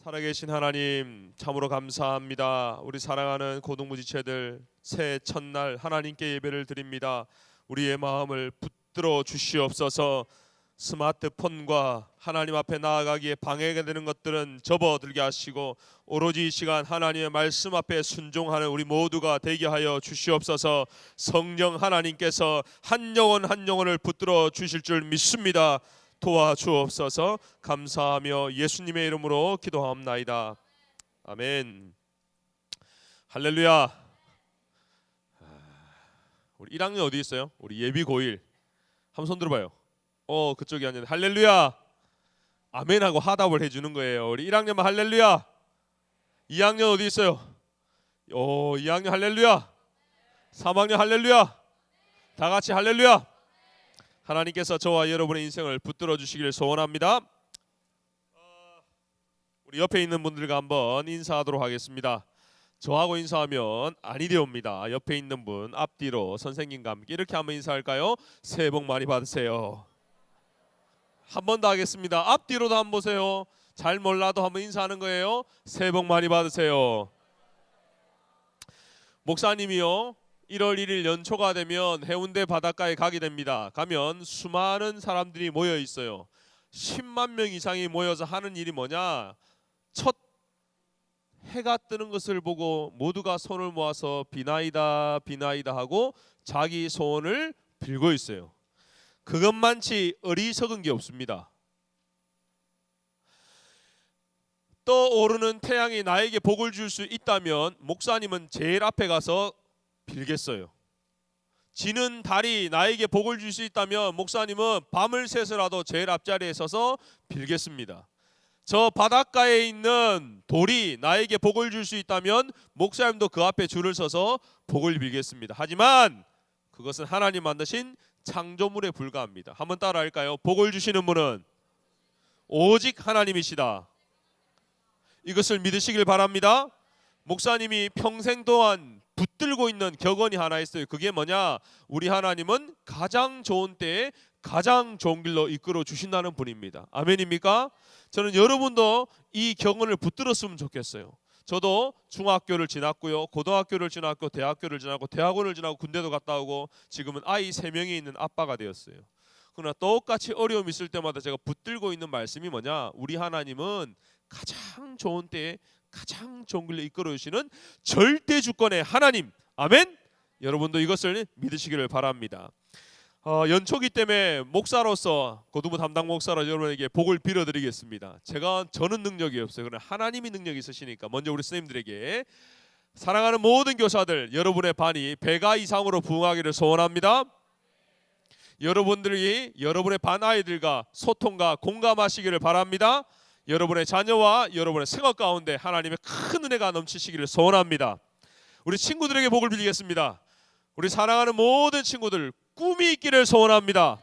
살아계신 하나님 참으로 감사합니다. 우리 사랑하는 고등부 지체들 새해 첫날 하나님께 예배를 드립니다. 우리의 마음을 붙들어 주시옵소서. 스마트폰과 하나님 앞에 나아가기에 방해가 되는 것들은 접어들게 하시고 오로지 이 시간 하나님의 말씀 앞에 순종하는 우리 모두가 되게 하여 주시옵소서. 성령 하나님께서 한 영혼 한 영혼을 붙들어 주실 줄 믿습니다. 도와주옵소서. 감사하며 예수님의 이름으로 기도하옵나이다. 아멘. 할렐루야. 우리 1학년 어디 있어요? 우리 예비 고1 한번 손 들어봐요. 그쪽이 아니라 할렐루야. 아멘하고 화답을 해주는 거예요. 우리 1학년만 할렐루야. 2학년 어디 있어요? 2학년 할렐루야. 3학년 할렐루야. 다 같이 할렐루야. 하나님께서 저와 여러분의 인생을 붙들어 주시기를 소원합니다. 우리 옆에 있는 분들과 한번 인사하도록 하겠습니다. 저하고 인사하면 아니 되옵니다. 옆에 있는 분 앞뒤로 선생님과 함께 이렇게 한번 인사할까요? 새해 복 많이 받으세요. 한 번 더 하겠습니다. 앞뒤로도 한번 보세요. 잘 몰라도 한번 인사하는 거예요. 새해 복 많이 받으세요. 목사님이요, 1월 1일 연초가 되면 해운대 바닷가에 가게 됩니다. 가면 수많은 사람들이 모여 있어요. 10만 명 이상이 모여서 하는 일이 뭐냐? 첫 해가 뜨는 것을 보고 모두가 손을 모아서 비나이다 비나이다 하고 자기 소원을 빌고 있어요. 그것만치 어리석은 게 없습니다. 떠오르는 태양이 나에게 복을 줄 수 있다면 목사님은 제일 앞에 가서 빌겠어요. 지는 달이 나에게 복을 줄 수 있다면 목사님은 밤을 새서라도 제일 앞자리에 서서 빌겠습니다. 저 바닷가에 있는 돌이 나에게 복을 줄 수 있다면 목사님도 그 앞에 줄을 서서 복을 빌겠습니다. 하지만 그것은 하나님 만드신 창조물에 불과합니다. 한번 따라 할까요? 복을 주시는 분은 오직 하나님이시다. 이것을 믿으시길 바랍니다. 목사님이 평생 동안 붙들고 있는 격언이 하나 있어요. 그게 뭐냐? 우리 하나님은 가장 좋은 때에 가장 좋은 길로 이끌어 주신다는 분입니다. 아멘입니까? 저는 여러분도 이 격언을 붙들었으면 좋겠어요. 저도 중학교를 지났고요, 고등학교를 지났고, 대학교를 지났고, 대학원을 지나고, 군대도 갔다 오고, 지금은 아이 3명이 있는 아빠가 되었어요. 그러나 똑같이 어려움이 있을 때마다 제가 붙들고 있는 말씀이 뭐냐? 우리 하나님은 가장 좋은 때에 가장 좋은 길로 이끌어 주시는 절대 주권의 하나님. 아멘. 여러분도 이것을 믿으시기를 바랍니다. 연초기 때문에 목사로서, 고등부 담당 목사로 여러분에게 복을 빌어드리겠습니다. 저는 능력이 없어요. 그러나 하나님이 능력이 있으시니까 먼저 우리 선생님들에게, 사랑하는 모든 교사들, 여러분의 반이 100아 이상으로 부흥하기를 소원합니다. 여러분들이 여러분의 반 아이들과 소통과 공감하시기를 바랍니다. 여러분의 자녀와 여러분의 생활 가운데 하나님의 큰 은혜가 넘치시기를 소원합니다. 우리 친구들에게 복을 빌리겠습니다. 우리 사랑하는 모든 친구들, 꿈이 있기를 소원합니다.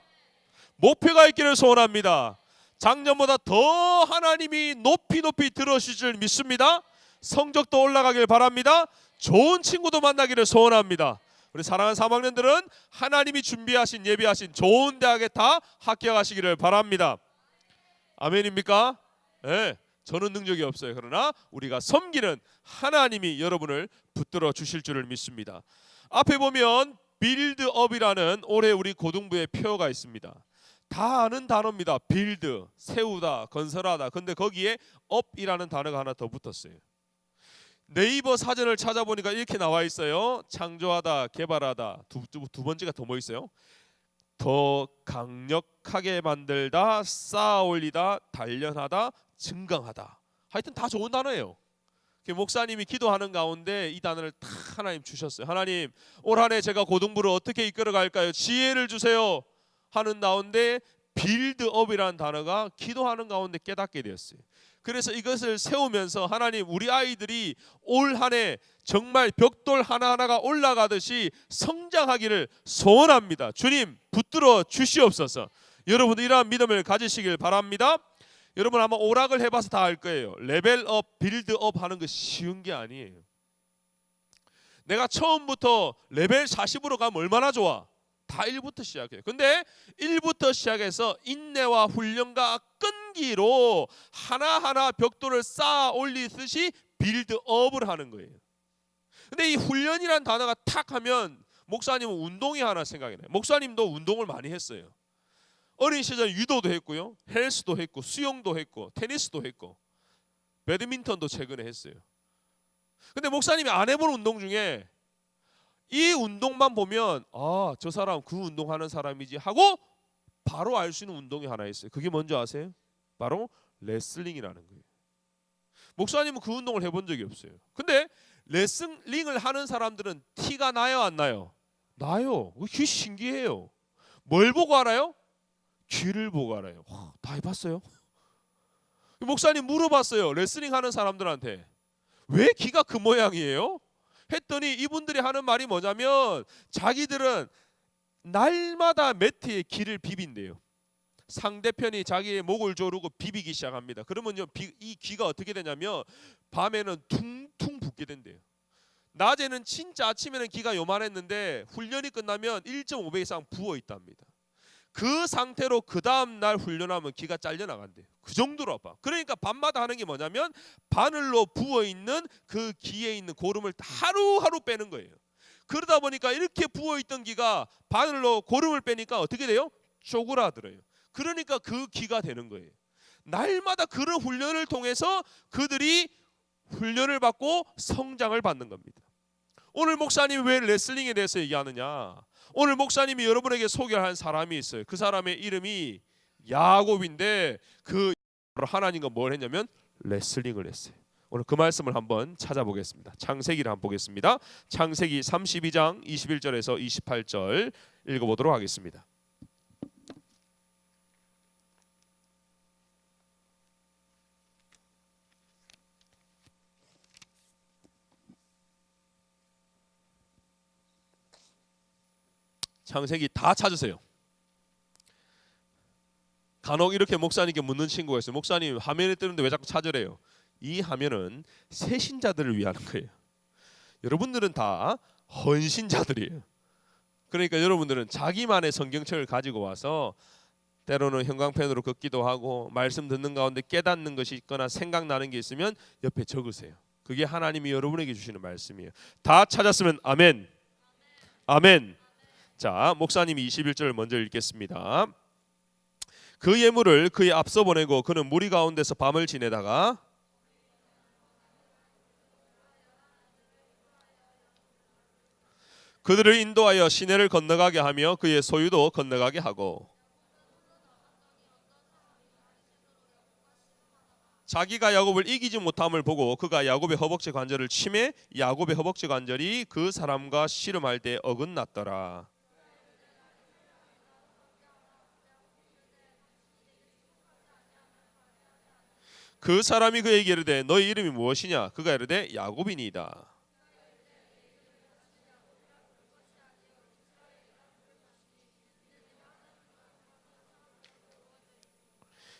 목표가 있기를 소원합니다. 작년보다 더 하나님이 높이 들어주실 줄 믿습니다. 성적도 올라가길 바랍니다. 좋은 친구도 만나기를 소원합니다. 우리 사랑하는 3학년들은 하나님이 준비하신, 예비하신 좋은 대학에 다 합격하시기를 바랍니다. 아멘입니까? 네, 저는 능력이 없어요. 그러나 우리가 섬기는 하나님이 여러분을 붙들어 주실 줄을 믿습니다. 앞에 보면 빌드업이라는 올해 우리 고등부의 표어가 있습니다. 다 아는 단어입니다. 빌드, 세우다, 건설하다. 근데 거기에 업이라는 단어가 하나 더 붙었어요. 네이버 사전을 찾아보니까 이렇게 나와 있어요. 창조하다, 개발하다. 두 번째가 더 뭐 있어요? 더 강력하게 만들다, 쌓아 올리다, 단련하다, 증강하다. 하여튼 다 좋은 단어예요. 목사님이 기도하는 가운데 이 단어를 다 하나님 주셨어요. 하나님, 올 한 해 제가 고등부를 어떻게 이끌어 갈까요? 지혜를 주세요 하는 가운데 빌드업이라는 단어가 기도하는 가운데 깨닫게 되었어요. 그래서 이것을 세우면서 하나님, 우리 아이들이 올 한 해 정말 벽돌 하나하나가 올라가듯이 성장하기를 소원합니다. 주님, 붙들어 주시옵소서. 여러분도 이러한 믿음을 가지시길 바랍니다. 여러분 아마 오락을 해봐서 다 알 거예요. 레벨업, 빌드업 하는 거 쉬운 게 아니에요. 내가 처음부터 레벨 40으로 가면 얼마나 좋아. 다 1부터 시작해요. 근데 1부터 시작해서 인내와 훈련과 끈기로 하나하나 벽돌을 쌓아 올리듯이 빌드업을 하는 거예요. 근데 이 훈련이란 단어가 탁 하면 목사님은 운동이 하나 생각이 나요. 목사님도 운동을 많이 했어요. 어린 시절 유도도 했고요, 헬스도 했고, 수영도 했고, 테니스도 했고, 배드민턴도 최근에 했어요. 근데 목사님이 안 해본 운동 중에 이 운동만 보면 저 사람 그 운동하는 사람이지 하고 바로 알 수 있는 운동이 하나 있어요. 그게 뭔지 아세요? 바로 레슬링이라는 거예요. 목사님은 그 운동을 해본 적이 없어요. 근데 레슬링을 하는 사람들은 티가 나요, 안 나요? 나요. 그게 신기해요. 뭘 보고 알아요? 귀를 보고 알아요. 다 해봤어요? 목사님 물어봤어요. 레슬링 하는 사람들한테 왜 귀가 그 모양이에요? 했더니 이분들이 하는 말이 뭐냐면 자기들은 날마다 매트에 귀를 비빈대요. 상대편이 자기의 목을 조르고 비비기 시작합니다. 그러면요, 이 귀가 어떻게 되냐면 밤에는 퉁퉁 붓게 된대요. 낮에는 진짜 아침에는 귀가 요만했는데 훈련이 끝나면 1.5배 이상 부어 있답니다. 그 상태로 그 다음 날 훈련하면 귀가 잘려나간대요. 그 정도로 아파. 그러니까 밤마다 하는 게 뭐냐면 바늘로 부어있는 그 귀에 있는 고름을 하루하루 빼는 거예요. 그러다 보니까 이렇게 부어있던 귀가 바늘로 고름을 빼니까 어떻게 돼요? 쪼그라들어요. 그러니까 그 귀가 되는 거예요. 날마다 그런 훈련을 통해서 그들이 훈련을 받고 성장을 받는 겁니다. 오늘 목사님이 왜 레슬링에 대해서 얘기하느냐? 오늘 목사님이 여러분에게 소개할 사람이 있어요. 그 사람의 이름이 야곱인데 그 하나님과 뭘 했냐면 레슬링을 했어요. 오늘 그 말씀을 한번 찾아보겠습니다. 창세기를 한번 보겠습니다. 창세기 32장 21절에서 28절 읽어보도록 하겠습니다. 창세기 다 찾으세요. 간혹 이렇게 목사님께 묻는 친구가 있어요. 목사님 화면에 뜨는데 왜 자꾸 찾으래요? 이 화면은 새신자들을 위한 거예요. 여러분들은 다 헌신자들이에요. 그러니까 여러분들은 자기만의 성경책을 가지고 와서 때로는 형광펜으로 긋기도 하고 말씀 듣는 가운데 깨닫는 것이 있거나 생각나는 게 있으면 옆에 적으세요. 그게 하나님이 여러분에게 주시는 말씀이에요. 다 찾았으면 아멘. 아멘. 자, 목사님이 21절을 먼저 읽겠습니다. 그 예물을 그의 앞서 보내고 그는 무리 가운데서 밤을 지내다가 그들을 인도하여 시내를 건너가게 하며 그의 소유도 건너가게 하고 자기가 야곱을 이기지 못함을 보고 그가 야곱의 허벅지 관절을 치매 야곱의 허벅지 관절이 그 사람과 씨름할 때 어긋났더라. 그 사람이 그에게 이르되 너희 이름이 무엇이냐? 그가 이르되 야곱이니이다.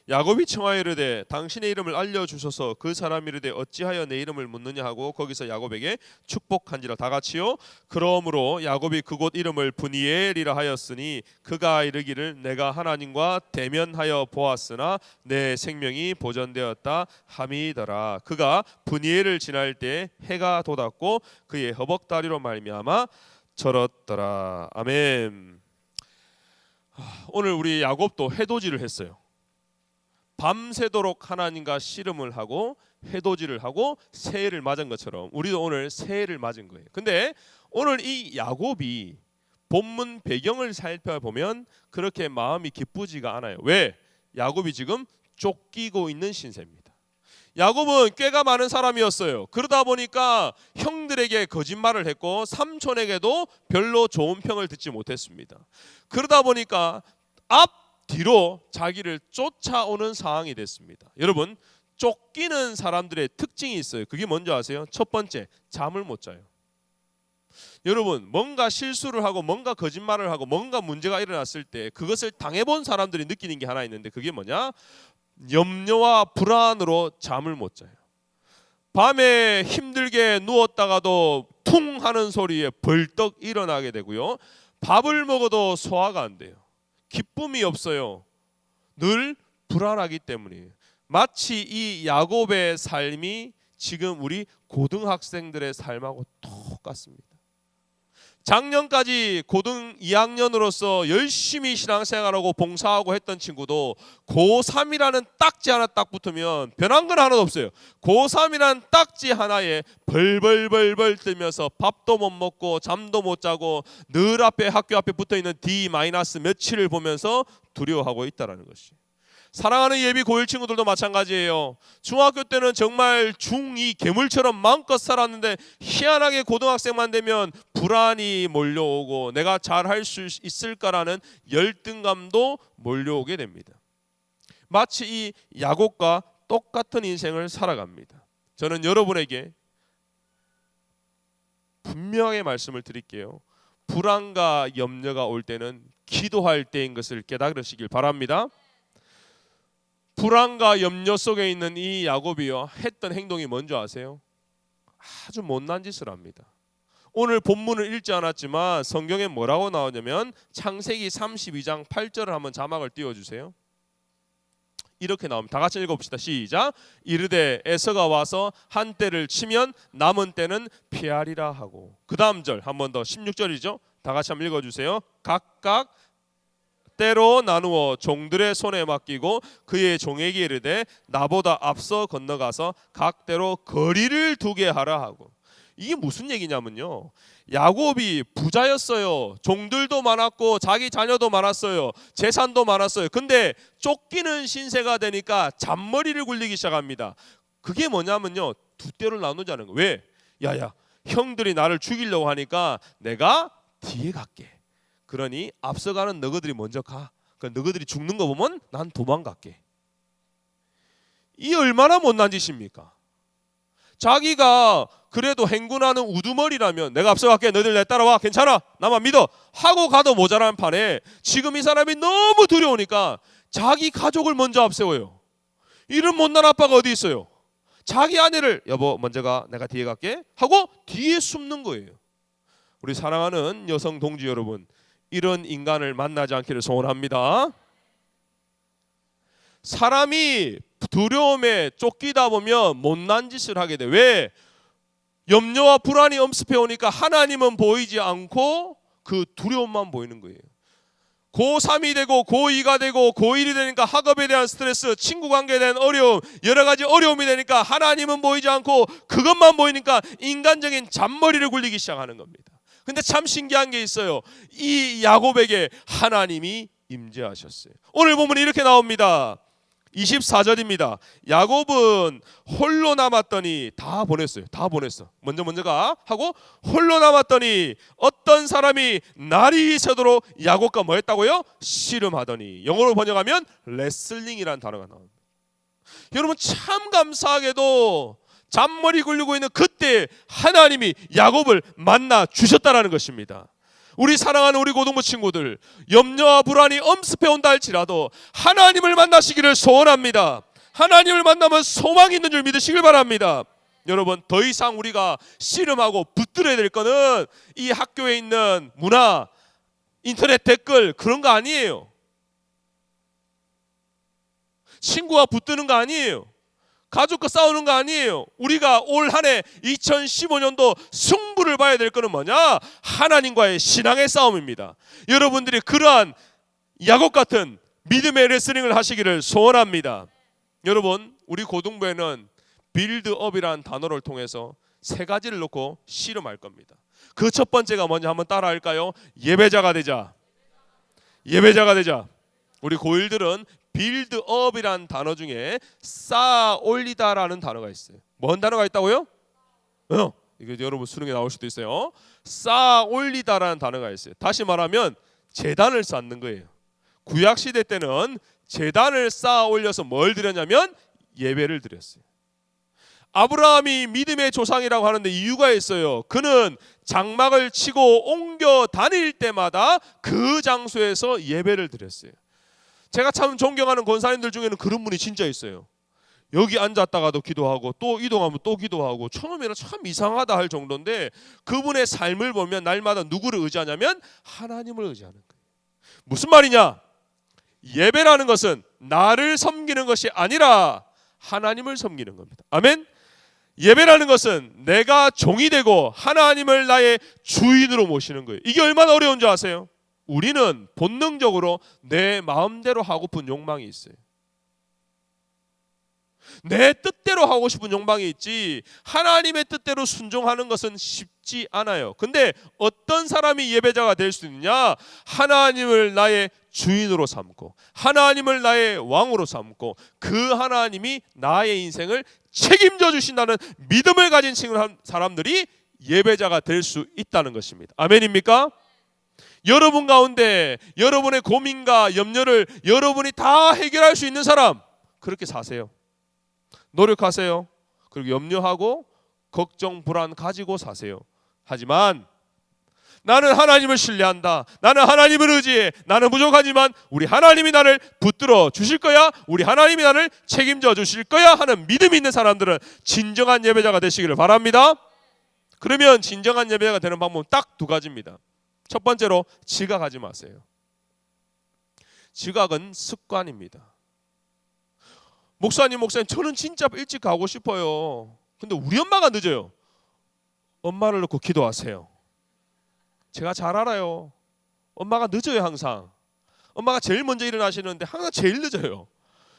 야곱이 청하여 이르되 당신의 이름을 알려주소서. 그 사람이 이르되 어찌하여 내 이름을 묻느냐 하고 거기서 야곱에게 축복한지라. 다 같이요. 그러므로 야곱이 그곳 이름을 브니엘이라 하였으니 그가 이르기를 내가 하나님과 대면하여 보았으나 내 생명이 보존되었다 함이더라. 그가 브니엘을 지날 때 해가 돋았고 그의 허벅다리로 말미암아 절었더라. 아멘. 오늘 우리 야곱도 해돋이를 했어요. 밤새도록 하나님과 씨름을 하고 해돋이를 하고 새해를 맞은 것처럼 우리도 오늘 새해를 맞은 거예요. 근데 오늘 이 야곱이 본문 배경을 살펴보면 그렇게 마음이 기쁘지가 않아요. 왜? 야곱이 지금 쫓기고 있는 신세입니다. 야곱은 꾀가 많은 사람이었어요. 그러다 보니까 형들에게 거짓말을 했고 삼촌에게도 별로 좋은 평을 듣지 못했습니다. 그러다 보니까 뒤로 자기를 쫓아오는 상황이 됐습니다. 여러분, 쫓기는 사람들의 특징이 있어요. 그게 뭔지 아세요? 첫 번째, 잠을 못 자요. 여러분, 뭔가 실수를 하고 뭔가 거짓말을 하고 뭔가 문제가 일어났을 때 그것을 당해본 사람들이 느끼는 게 하나 있는데 그게 뭐냐? 염려와 불안으로 잠을 못 자요. 밤에 힘들게 누웠다가도 퉁 하는 소리에 벌떡 일어나게 되고요. 밥을 먹어도 소화가 안 돼요. 기쁨이 없어요. 늘 불안하기 때문이에요. 마치 이 야곱의 삶이 지금 우리 고등학생들의 삶하고 똑같습니다. 작년까지 고등 2학년으로서 열심히 신앙생활하고 봉사하고 했던 친구도 고3이라는 딱지 하나 딱 붙으면 변한 건 하나도 없어요. 고3이라는 딱지 하나에 벌벌벌벌 떨면서 밥도 못 먹고 잠도 못 자고 늘 학교 앞에 붙어있는 D- 며칠을 보면서 두려워하고 있다는 것이. 사랑하는 예비 고1 친구들도 마찬가지예요. 중학교 때는 정말 중2 괴물처럼 마음껏 살았는데 희한하게 고등학생만 되면 불안이 몰려오고 내가 잘할 수 있을까라는 열등감도 몰려오게 됩니다. 마치 이 야곱과 똑같은 인생을 살아갑니다. 저는 여러분에게 분명하게 말씀을 드릴게요. 불안과 염려가 올 때는 기도할 때인 것을 깨달으시길 바랍니다. 불안과 염려 속에 있는 이 야곱이요, 했던 행동이 뭔지 아세요? 아주 못난 짓을 합니다. 오늘 본문을 읽지 않았지만 성경에 뭐라고 나오냐면 창세기 32장 8절을 한번 자막을 띄워주세요. 이렇게 나옵니다. 다 같이 읽어봅시다. 시작. 이르되 에서가 와서 한 떼를 치면 남은 떼는 피하리라 하고. 그 다음 절 한 번 더 16절이죠. 다 같이 한번 읽어주세요. 각각 때로 나누어 종들의 손에 맡기고 그의 종에게 이르되 나보다 앞서 건너가서 각 때로 거리를 두게 하라 하고. 이게 무슨 얘기냐면요, 야곱이 부자였어요. 종들도 많았고 자기 자녀도 많았어요. 재산도 많았어요. 근데 쫓기는 신세가 되니까 잔머리를 굴리기 시작합니다. 그게 뭐냐면요, 두 떼를 나누자는 거예요. 왜? 야야, 형들이 나를 죽이려고 하니까 내가 뒤에 갈게. 그러니 앞서가는 너희들이 먼저 가. 그러니까 너희들이 죽는 거 보면 난 도망갈게. 이 얼마나 못난 짓입니까? 자기가 그래도 행군하는 우두머리라면 내가 앞서갈게, 너희들 내 따라와, 괜찮아, 나만 믿어 하고 가도 모자란 판에 지금 이 사람이 너무 두려우니까 자기 가족을 먼저 앞세워요. 이런 못난 아빠가 어디 있어요? 자기 아내를 여보 먼저 가, 내가 뒤에 갈게 하고 뒤에 숨는 거예요. 우리 사랑하는 여성 동지 여러분, 이런 인간을 만나지 않기를 소원합니다. 사람이 두려움에 쫓기다 보면 못난 짓을 하게 돼. 왜? 염려와 불안이 엄습해 오니까 하나님은 보이지 않고 그 두려움만 보이는 거예요. 고3이 되고 고2가 되고 고1이 되니까 학업에 대한 스트레스, 친구 관계에 대한 어려움, 여러 가지 어려움이 되니까 하나님은 보이지 않고 그것만 보이니까 인간적인 잔머리를 굴리기 시작하는 겁니다. 근데 참 신기한 게 있어요. 이 야곱에게 하나님이 임재하셨어요. 오늘 보면 이렇게 나옵니다. 24절입니다. 야곱은 홀로 남았더니 다 보냈어요. 다 보냈어. 먼저 가 하고 홀로 남았더니 어떤 사람이 날이 새도록 야곱과 뭐 했다고요? 씨름하더니. 영어로 번역하면 레슬링이라는 단어가 나옵니다. 여러분 참 감사하게도 잔머리 굴리고 있는 그때 하나님이 야곱을 만나 주셨다라는 것입니다. 우리 사랑하는 우리 고등부 친구들, 염려와 불안이 엄습해 온다 할지라도 하나님을 만나시기를 소원합니다. 하나님을 만나면 소망이 있는 줄 믿으시길 바랍니다. 여러분 더 이상 우리가 씨름하고 붙들어야 될 거는 이 학교에 있는 문화, 인터넷 댓글 그런 거 아니에요. 친구와 붙드는 거 아니에요. 가족과 싸우는 거 아니에요. 우리가 올 한 해 2015년도 승부를 봐야 될 거는 뭐냐? 하나님과의 신앙의 싸움입니다. 여러분들이 그러한 야곱 같은 믿음의 레슬링을 하시기를 소원합니다. 여러분 우리 고등부에는 빌드업이라는 단어를 통해서 세 가지를 놓고 씨름할 겁니다. 그 첫 번째가 뭔지 한번 따라 할까요? 예배자가 되자. 예배자가 되자. 우리 고1들은 빌드업이라는 단어 중에 쌓아 올리다라는 단어가 있어요. 뭔 단어가 있다고요? 이게 여러분 수능에 나올 수도 있어요. 쌓아 올리다라는 단어가 있어요. 다시 말하면 제단을 쌓는 거예요. 구약 시대 때는 제단을 쌓아 올려서 뭘 드렸냐면 예배를 드렸어요. 아브라함이 믿음의 조상이라고 하는데 이유가 있어요. 그는 장막을 치고 옮겨 다닐 때마다 그 장소에서 예배를 드렸어요. 제가 참 존경하는 권사님들 중에는 그런 분이 진짜 있어요. 여기 앉았다가도 기도하고 또 이동하면 또 기도하고 처음에는 참 이상하다 할 정도인데 그분의 삶을 보면 날마다 누구를 의지하냐면 하나님을 의지하는 거예요. 무슨 말이냐? 예배라는 것은 나를 섬기는 것이 아니라 하나님을 섬기는 겁니다. 아멘. 예배라는 것은 내가 종이 되고 하나님을 나의 주인으로 모시는 거예요. 이게 얼마나 어려운 줄 아세요? 우리는 본능적으로 내 마음대로 하고픈 욕망이 있어요. 내 뜻대로 하고 싶은 욕망이 있지 하나님의 뜻대로 순종하는 것은 쉽지 않아요. 근데 어떤 사람이 예배자가 될 수 있느냐? 하나님을 나의 주인으로 삼고 하나님을 나의 왕으로 삼고 그 하나님이 나의 인생을 책임져 주신다는 믿음을 가진 사람들이 예배자가 될 수 있다는 것입니다. 아멘입니까? 여러분 가운데 여러분의 고민과 염려를 여러분이 다 해결할 수 있는 사람, 그렇게 사세요. 노력하세요. 그리고 염려하고 걱정 불안 가지고 사세요. 하지만 나는 하나님을 신뢰한다, 나는 하나님을 의지해, 나는 부족하지만 우리 하나님이 나를 붙들어 주실 거야, 우리 하나님이 나를 책임져 주실 거야 하는 믿음이 있는 사람들은 진정한 예배자가 되시기를 바랍니다. 그러면 진정한 예배자가 되는 방법은 딱 두 가지입니다. 첫 번째로 지각하지 마세요. 지각은 습관입니다. 목사님 저는 진짜 일찍 가고 싶어요. 근데 우리 엄마가 늦어요. 엄마를 놓고 기도하세요. 제가 잘 알아요. 엄마가 늦어요. 항상 엄마가 제일 먼저 일어나시는데 항상 제일 늦어요.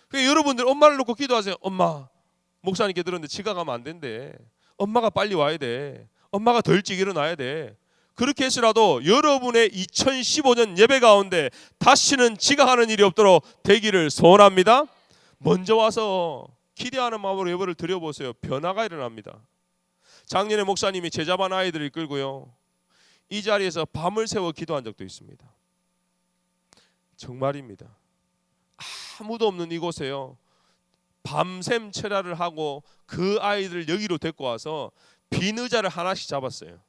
그러니까 여러분들 엄마를 놓고 기도하세요. 엄마, 목사님께 들었는데 지각하면 안 된대. 엄마가 빨리 와야 돼. 엄마가 더 일찍 일어나야 돼. 그렇게 해서라도 여러분의 2015년 예배 가운데 다시는 지각하는 일이 없도록 되기를 소원합니다. 먼저 와서 기대하는 마음으로 예배를 드려보세요. 변화가 일어납니다. 작년에 목사님이 제자반 아이들을 이끌고요, 이 자리에서 밤을 새워 기도한 적도 있습니다. 정말입니다. 아무도 없는 이곳에요, 밤샘 철야를 하고 그 아이들을 여기로 데리고 와서 빈 의자를 하나씩 잡았어요.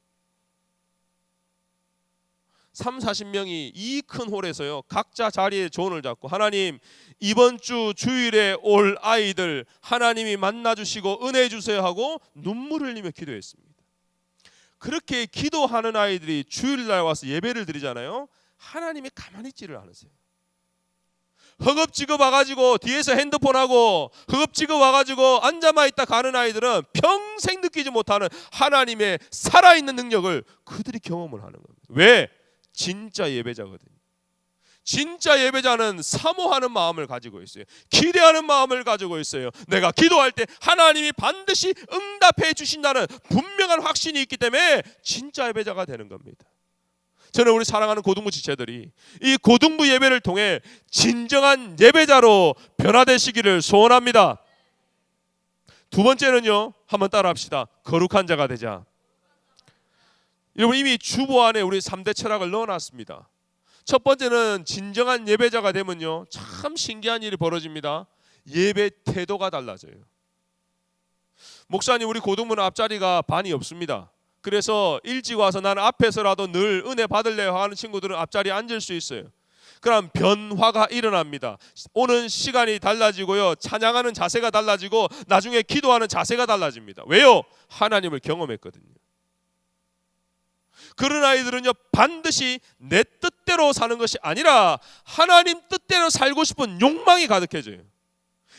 30-40명이 이 큰 홀에서요 각자 자리에 조언을 잡고, 하나님 이번 주 주일에 올 아이들 하나님이 만나주시고 은혜 주세요 하고 눈물 흘리며 기도했습니다. 그렇게 기도하는 아이들이 주일날 와서 예배를 드리잖아요. 하나님이 가만히 있지를 않으세요. 허겁지겁 와가지고 뒤에서 핸드폰하고 허겁지겁 와가지고 앉아만 있다 가는 아이들은 평생 느끼지 못하는 하나님의 살아있는 능력을 그들이 경험을 하는 겁니다. 왜? 진짜 예배자거든요. 진짜 예배자는 사모하는 마음을 가지고 있어요. 기대하는 마음을 가지고 있어요. 내가 기도할 때 하나님이 반드시 응답해 주신다는 분명한 확신이 있기 때문에 진짜 예배자가 되는 겁니다. 저는 우리 사랑하는 고등부 지체들이 이 고등부 예배를 통해 진정한 예배자로 변화되시기를 소원합니다. 두 번째는요, 한번 따라합시다. 거룩한 자가 되자. 여러분 이미 주보 안에 우리 3대 철학을 넣어놨습니다. 첫 번째는 진정한 예배자가 되면요 참 신기한 일이 벌어집니다. 예배 태도가 달라져요. 목사님 우리 고등부는 앞자리가 반이 없습니다. 그래서 일찍 와서 나는 앞에서라도 늘 은혜 받을래요 하는 친구들은 앞자리에 앉을 수 있어요. 그럼 변화가 일어납니다. 오는 시간이 달라지고요, 찬양하는 자세가 달라지고 나중에 기도하는 자세가 달라집니다. 왜요? 하나님을 경험했거든요. 그런 아이들은요 반드시 내 뜻대로 사는 것이 아니라 하나님 뜻대로 살고 싶은 욕망이 가득해져요.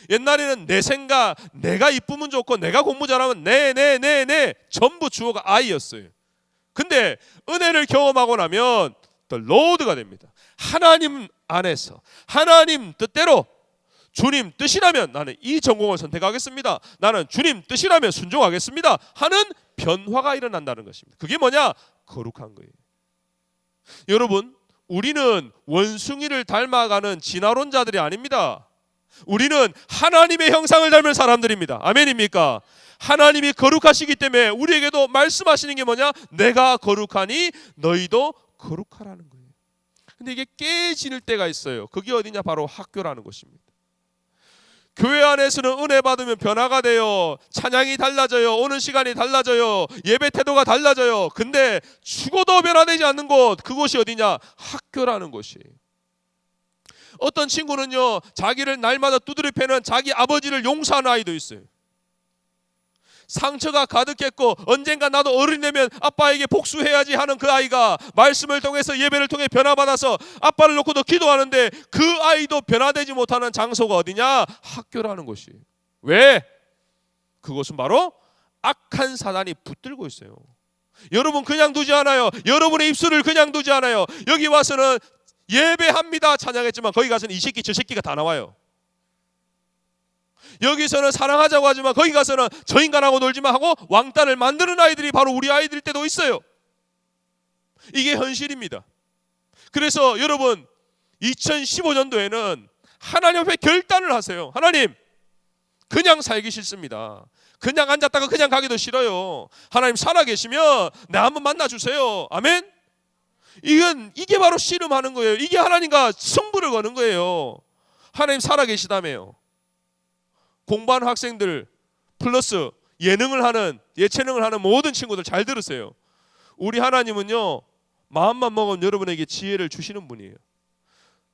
옛날에는 내 생각, 내가 이쁘면 좋고 내가 공부 잘하면 네 전부 주어가 아이였어요. 근데 은혜를 경험하고 나면 더 로드가 됩니다. 하나님 안에서 하나님 뜻대로, 주님 뜻이라면 나는 이 전공을 선택하겠습니다, 나는 주님 뜻이라면 순종하겠습니다 하는 변화가 일어난다는 것입니다. 그게 뭐냐? 거룩한 거예요. 여러분 우리는 원숭이를 닮아가는 진화론자들이 아닙니다. 우리는 하나님의 형상을 닮은 사람들입니다. 아멘입니까? 하나님이 거룩하시기 때문에 우리에게도 말씀하시는 게 뭐냐? 내가 거룩하니 너희도 거룩하라는 거예요. 근데 이게 깨질 때가 있어요. 그게 어디냐? 바로 학교라는 것입니다. 교회 안에서는 은혜 받으면 변화가 돼요. 찬양이 달라져요. 오는 시간이 달라져요. 예배 태도가 달라져요. 근데 죽어도 변화되지 않는 곳, 그곳이 어디냐? 학교라는 곳이에요. 어떤 친구는요, 자기를 날마다 두드려 패는 자기 아버지를 용서하는 아이도 있어요. 상처가 가득했고 언젠가 나도 어른이 되면 아빠에게 복수해야지 하는 그 아이가 말씀을 통해서 예배를 통해 변화받아서 아빠를 놓고도 기도하는데 그 아이도 변화되지 못하는 장소가 어디냐? 학교라는 것이. 왜? 그것은 바로 악한 사단이 붙들고 있어요. 여러분 그냥 두지 않아요. 여러분의 입술을 그냥 두지 않아요. 여기 와서는 예배합니다 찬양했지만 거기 가서는 이 새끼 저 새끼가 다 나와요. 여기서는 사랑하자고 하지만 거기 가서는 저 인간하고 놀지마 하고 왕따를 만드는 아이들이 바로 우리 아이들일 때도 있어요. 이게 현실입니다. 그래서 여러분 2015년도에는 하나님 앞에 결단을 하세요. 하나님, 그냥 살기 싫습니다. 그냥 앉았다가 그냥 가기도 싫어요. 하나님 살아계시면 나 한번 만나주세요. 아멘. 이게 바로 씨름하는 거예요. 이게 하나님과 승부를 거는 거예요. 하나님 살아계시다며요. 공부하는 학생들 플러스 예체능을 하는 모든 친구들 잘 들으세요. 우리 하나님은요, 마음만 먹으면 여러분에게 지혜를 주시는 분이에요.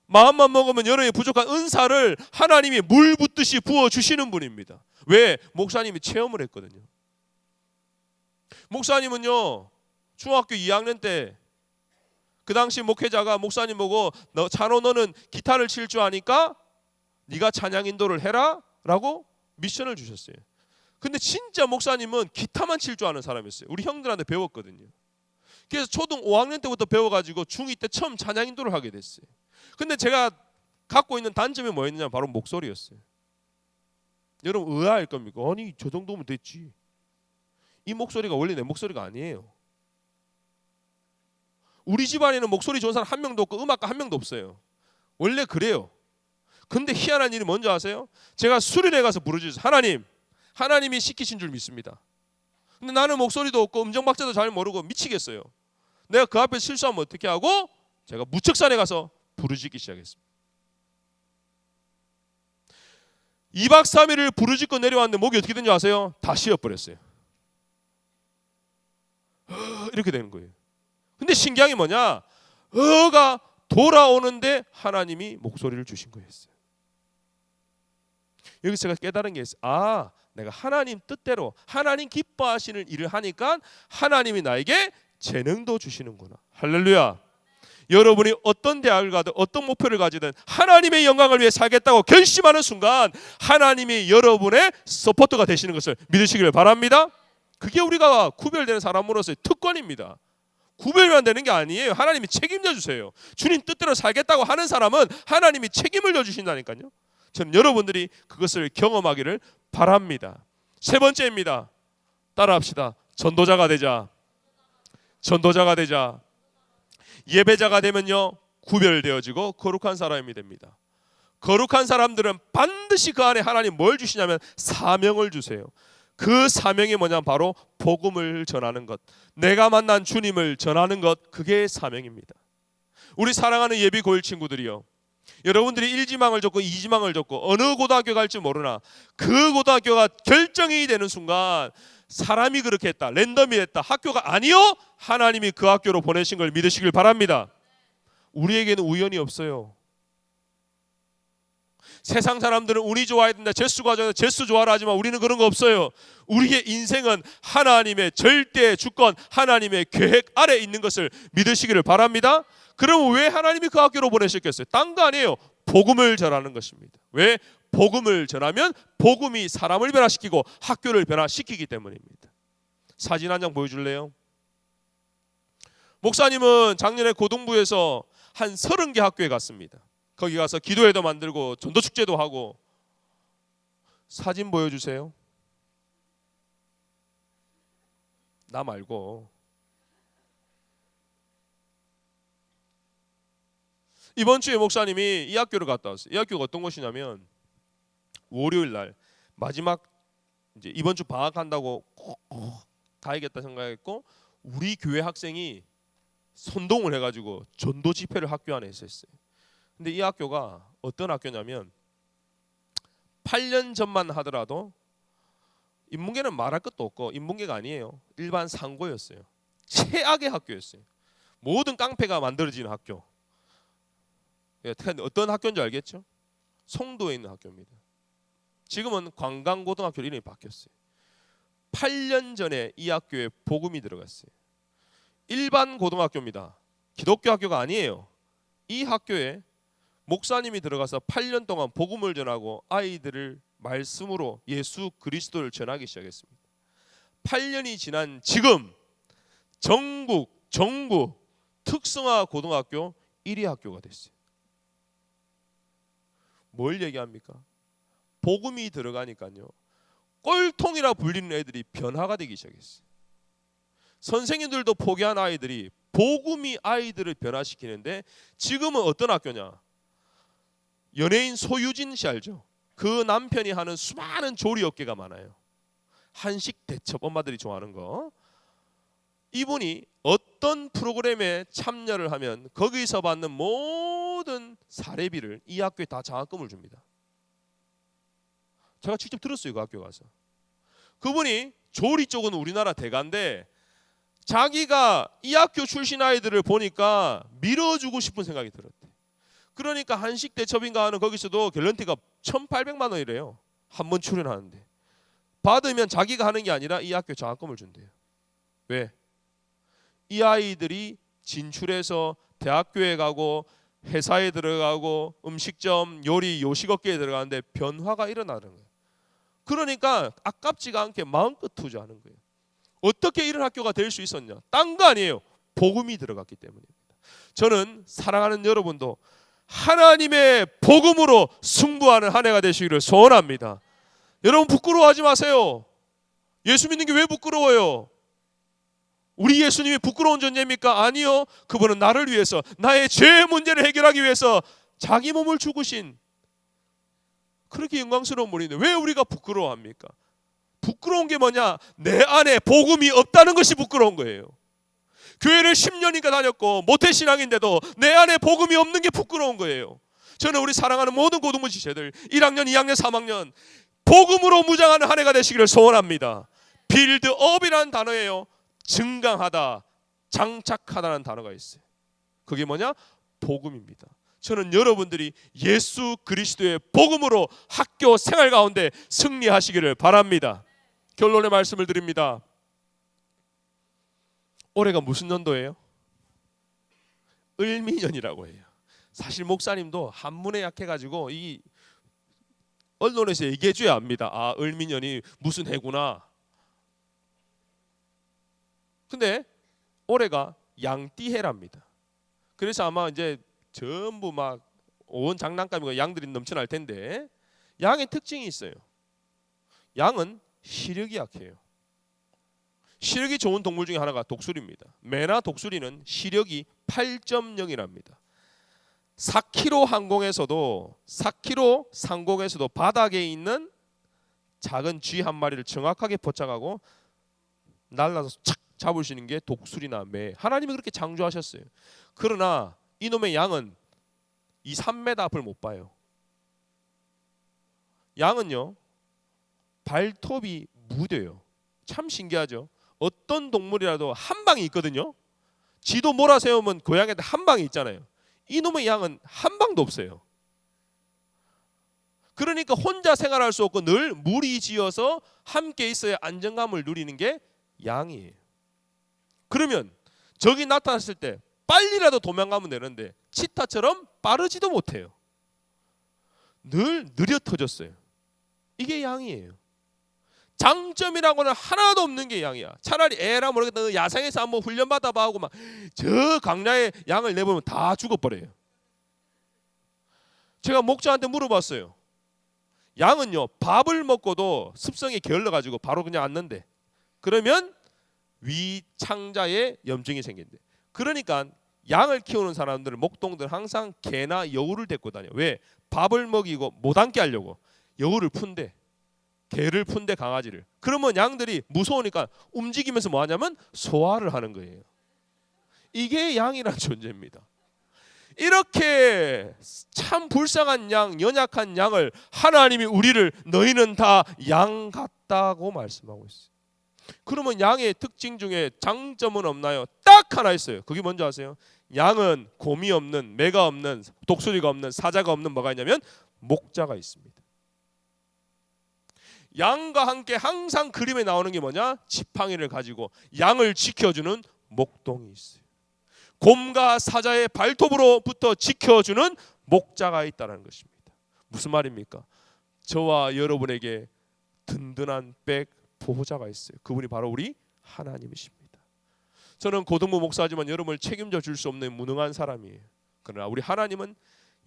마음만 먹으면 여러분의 부족한 은사를 하나님이 물 붓듯이 부어주시는 분입니다. 왜? 목사님이 체험을 했거든요. 목사님은요, 중학교 2학년 때 그 당시 목회자가 목사님 보고 찬호 너는 기타를 칠 줄 아니까 네가 찬양 인도를 해라 라고 미션을 주셨어요. 근데 진짜 목사님은 기타만 칠 줄 아는 사람이었어요. 우리 형들한테 배웠거든요. 그래서 초등 5학년 때부터 배워가지고 중2 때 처음 찬양 인도를 하게 됐어요. 근데 제가 갖고 있는 단점이 뭐였느냐? 바로 목소리였어요. 여러분 의아할 겁니까? 아니 저 정도면 됐지. 이 목소리가 원래 내 목소리가 아니에요. 우리 집안에는 목소리 좋은 사람 한 명도 없고 음악가 한 명도 없어요. 원래 그래요. 근데 희한한 일이 뭔지 아세요? 제가 수련회 가서 부르짖어요. 하나님이 시키신 줄 믿습니다. 근데 나는 목소리도 없고 음정박자도 잘 모르고 미치겠어요. 내가 그 앞에 실수하면 어떻게 하고? 제가 무척산에 가서 부르짖기 시작했습니다. 2박 3일을 부르짖고 내려왔는데 목이 어떻게 된지 아세요? 다 쉬어버렸어요. 이렇게 되는 거예요. 근데 신기한 게 뭐냐? 어가 돌아오는데 하나님이 목소리를 주신 거였어요. 여기서 제가 깨달은 게 있어요. 내가 하나님 뜻대로 하나님 기뻐하시는 일을 하니까 하나님이 나에게 재능도 주시는구나. 할렐루야. 여러분이 어떤 대학을 가든 어떤 목표를 가지든 하나님의 영광을 위해 살겠다고 결심하는 순간 하나님이 여러분의 서포터가 되시는 것을 믿으시기를 바랍니다. 그게 우리가 구별되는 사람으로서의 특권입니다. 구별만 되는 게 아니에요. 하나님이 책임져 주세요. 주님 뜻대로 살겠다고 하는 사람은 하나님이 책임을 져주신다니까요. 저는 여러분들이 그것을 경험하기를 바랍니다. 세 번째입니다. 따라합시다. 전도자가 되자. 전도자가 되자. 예배자가 되면요, 구별되어지고 거룩한 사람이 됩니다. 거룩한 사람들은 반드시 그 안에 하나님 뭘 주시냐면 사명을 주세요. 그 사명이 뭐냐면 바로 복음을 전하는 것, 내가 만난 주님을 전하는 것, 그게 사명입니다. 우리 사랑하는 예비 고일 친구들이요, 여러분들이 1지망을 줬고 2지망을 줬고 어느 고등학교 갈지 모르나 그 고등학교가 결정이 되는 순간 사람이 그렇게 했다, 랜덤이 됐다, 학교가 아니요, 하나님이 그 학교로 보내신 걸 믿으시길 바랍니다. 우리에게는 우연이 없어요. 세상 사람들은 운이 좋아야 된다, 재수가 좋아야 된다, 재수 좋아라 하지만 우리는 그런 거 없어요. 우리의 인생은 하나님의 절대 주권, 하나님의 계획 아래 있는 것을 믿으시기를 바랍니다. 그럼 왜 하나님이 그 학교로 보내셨겠어요? 딴 거 아니에요. 복음을 전하는 것입니다. 왜? 복음을 전하면 복음이 사람을 변화시키고 학교를 변화시키기 때문입니다. 사진 한 장 보여줄래요? 목사님은 작년에 고등부에서 한 30개 학교에 갔습니다. 거기 가서 기도회도 만들고 전도축제도 하고. 사진 보여주세요. 나 말고. 이번 주에 목사님이 이 학교를 갔다 왔어요. 이 학교가 어떤 곳이냐면 월요일 날 마지막 이제 이번 주 방학한다고 가야겠다 생각했고 우리 교회 학생이 선동을 해가지고 전도 집회를 학교 안에 했었어요. 근데 이 학교가 어떤 학교냐면 8년 전만 하더라도 인문계는 말할 것도 없고 인문계가 아니에요. 일반 상고였어요. 최악의 학교였어요. 모든 깡패가 만들어지는 학교. 어떤 학교인 줄 알겠죠? 송도에 있는 학교입니다. 지금은 관광고등학교 이름이 바뀌었어요. 8년 전에 이 학교에 복음이 들어갔어요. 일반 고등학교입니다. 기독교 학교가 아니에요. 이 학교에 목사님이 들어가서 8년 동안 복음을 전하고 아이들을 말씀으로 예수 그리스도를 전하기 시작했습니다. 8년이 지난 지금 전국 특성화 고등학교 1위 학교가 됐어요. 뭘 얘기합니까? 복음이 들어가니까요. 꼴통이라 불리는 애들이 변화가 되기 시작했어요. 선생님들도 포기한 아이들이 복음이 아이들을 변화시키는데 지금은 어떤 학교냐? 연예인 소유진 씨 알죠? 그 남편이 하는 수많은 조리 업계가 많아요. 한식 대첩 엄마들이 좋아하는 거. 이분이 어떤 프로그램에 참여를 하면 거기서 받는 모든 사례비를 이 학교에 다 장학금을 줍니다. 제가 직접 들었어요. 그 학교 가서. 그분이 조리 쪽은 우리나라 대가인데 자기가 이 학교 출신 아이들을 보니까 밀어주고 싶은 생각이 들었대. 그러니까 한식 대첩인가 하는 거기서도 갤런티가 1,800만 원이래요. 한 번 출연하는데. 받으면 자기가 하는 게 아니라 이 학교 장학금을 준대요. 왜? 이 아이들이 진출해서 대학교에 가고 회사에 들어가고 음식점, 요리, 요식업계에 들어가는데 변화가 일어나는 거예요. 그러니까 아깝지가 않게 마음껏 투자하는 거예요. 어떻게 이런 학교가 될 수 있었냐? 딴 거 아니에요. 복음이 들어갔기 때문입니다. 저는 사랑하는 여러분도 하나님의 복음으로 승부하는 한 해가 되시기를 소원합니다. 여러분 부끄러워하지 마세요. 예수 믿는 게 왜 부끄러워요? 우리 예수님이 부끄러운 존재입니까? 아니요. 그분은 나를 위해서, 나의 죄 문제를 해결하기 위해서 자기 몸을 죽으신 그렇게 영광스러운 분인데 왜 우리가 부끄러워합니까? 부끄러운 게 뭐냐? 내 안에 복음이 없다는 것이 부끄러운 거예요. 교회를 10년이니까 다녔고 모태신앙인데도 내 안에 복음이 없는 게 부끄러운 거예요. 저는 우리 사랑하는 모든 고등부 지체들 1학년, 2학년, 3학년 복음으로 무장하는 한 해가 되시기를 소원합니다. 빌드업이라는 단어예요. 증강하다, 장착하다는 단어가 있어요. 그게 뭐냐? 복음입니다. 저는 여러분들이 예수 그리스도의 복음으로 학교 생활 가운데 승리하시기를 바랍니다. 결론의 말씀을 드립니다. 올해가 무슨 년도예요? 을미년이라고 해요. 사실 목사님도 한문에 약해가지고 이 언론에서 얘기해줘야 합니다. 아, 을미년이 무슨 해구나. 근데 올해가 양띠해랍니다. 그래서 아마 이제 전부 막 온 장난감이고 양들이 넘쳐날 텐데 양의 특징이 있어요. 양은 시력이 약해요. 시력이 좋은 동물 중에 하나가 독수리입니다. 매나 독수리는 시력이 8.0이랍니다. 4km 항공에서도 4km 상공에서도 바닥에 있는 작은 쥐 한 마리를 정확하게 포착하고 날라서 착 잡을 수 있는 게 독수리나 매. 하나님이 그렇게 창조하셨어요. 그러나 이놈의 양은 2, 3m 앞을 못 봐요. 양은요 발톱이 무뎌요. 참 신기하죠. 어떤 동물이라도 한 방이 있거든요. 지도 몰아세우면 고양이한테 한 방이 있잖아요. 이놈의 양은 한 방도 없어요. 그러니까 혼자 생활할 수 없고 늘 무리지어서 함께 있어야 안정감을 누리는 게 양이에요. 그러면 적이 나타났을 때 빨리라도 도망가면 되는데 치타처럼 빠르지도 못해요. 늘 느려 터졌어요. 이게 양이에요. 장점이라고는 하나도 없는 게 양이야. 차라리 에라 모르겠다 야생에서 한번 훈련받아 봐 하고 막 저 강야에 양을 내보면 다 죽어버려요. 제가 목자한테 물어봤어요. 양은요 밥을 먹고도 습성이 게을러가지고 바로 그냥 앉는데 그러면 위창자에 염증이 생긴대. 그러니까 양을 키우는 사람들은 목동들 항상 개나 여우를 데리고 다녀. 왜? 밥을 먹이고 못 앉게 하려고. 여우를 푼대. 개를 푼대 강아지를. 그러면 양들이 무서우니까 움직이면서 뭐 하냐면 소화를 하는 거예요. 이게 양이란 존재입니다. 이렇게 참 불쌍한 양, 연약한 양을 하나님이 우리를 너희는 다 양 같다고 말씀하고 있어요. 그러면 양의 특징 중에 장점은 없나요? 딱 하나 있어요. 그게 뭔지 아세요? 양은 곰이 없는, 매가 없는, 독수리가 없는, 사자가 없는 뭐가 있냐면 목자가 있습니다. 양과 함께 항상 그림에 나오는 게 뭐냐? 지팡이를 가지고 양을 지켜주는 목동이 있어요. 곰과 사자의 발톱으로부터 지켜주는 목자가 있다는 것입니다. 무슨 말입니까? 저와 여러분에게 든든한 백 보호자가 있어요. 그분이 바로 우리 하나님이십니다. 저는 고등부 목사지만 여러분을 책임져 줄 수 없는 무능한 사람이에요. 그러나 우리 하나님은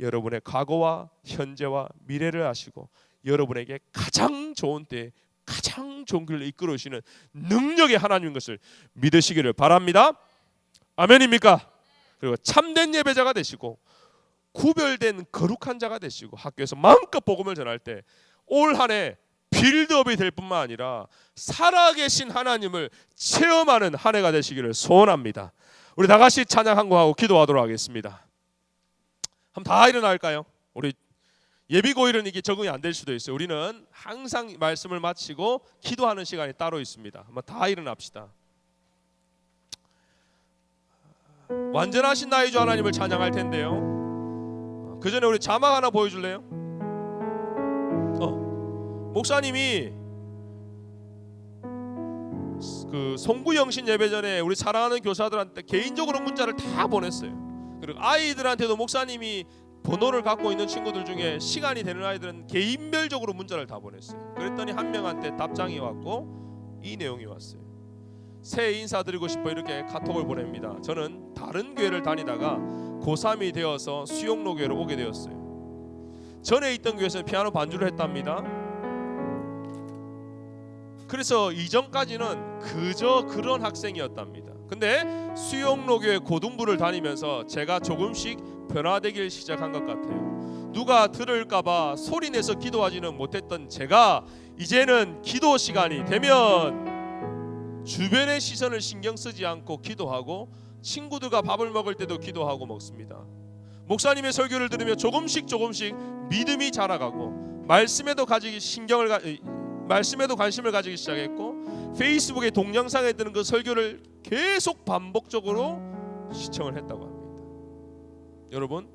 여러분의 과거와 현재와 미래를 아시고 여러분에게 가장 좋은 때에 가장 좋은 길을 이끌어주시는 능력의 하나님인 것을 믿으시기를 바랍니다. 아멘입니까? 그리고 참된 예배자가 되시고 구별된 거룩한 자가 되시고 학교에서 마음껏 복음을 전할 때 올 한 해 빌드업이 될 뿐만 아니라 살아계신 하나님을 체험하는 한 해가 되시기를 소원합니다. 우리 다 같이 찬양 한 곡하고 기도하도록 하겠습니다. 한번 다 일어날까요? 우리 예비고일은 이게 적응이 안 될 수도 있어요. 우리는 항상 말씀을 마치고 기도하는 시간이 따로 있습니다. 한번 다 일어납시다. 완전하신 나의 주 하나님을 찬양할 텐데요. 그 전에 우리 자막 하나 보여줄래요? 목사님이 그 송구영신 예배 전에 우리 사랑하는 교사들한테 개인적으로 문자를 다 보냈어요. 그리고 아이들한테도 목사님이 번호를 갖고 있는 친구들 중에 시간이 되는 아이들은 개인별적으로 문자를 다 보냈어요. 그랬더니 한 명한테 답장이 왔고 이 내용이 왔어요. 새해 인사드리고 싶어 이렇게 카톡을 보냅니다. 저는 다른 교회를 다니다가 고3이 되어서 수용로 교회로 오게 되었어요. 전에 있던 교회에서는 피아노 반주를 했답니다. 그래서 이전까지는 그저 그런 학생이었답니다. 근데 수용로 교회 고등부를 다니면서 제가 조금씩 변화되기 시작한 것 같아요. 누가 들을까봐 소리내서 기도하지는 못했던 제가 이제는 기도 시간이 되면 주변의 시선을 신경 쓰지 않고 기도하고 친구들과 밥을 먹을 때도 기도하고 먹습니다. 목사님의 설교를 들으며 조금씩 믿음이 자라가고 말씀에도 관심을 가지기 시작했고 페이스북에 동영상에 뜨는 그 설교를 계속 반복적으로 시청을 했다고 합니다. 여러분,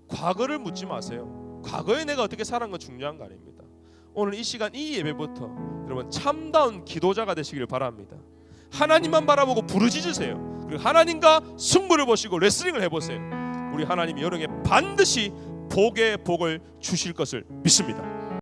과거를 묻지 마세요. 과거에 내가 어떻게 살았는 건 중요한 거 아닙니다. 오늘 이 시간 이 예배부터 여러분 참다운 기도자가 되시길 바랍니다. 하나님만 바라보고 부르짖으세요. 그리고 하나님과 승부를 보시고 레슬링을 해보세요. 우리 하나님이 여러분에게 반드시 복의 복을 주실 것을 믿습니다.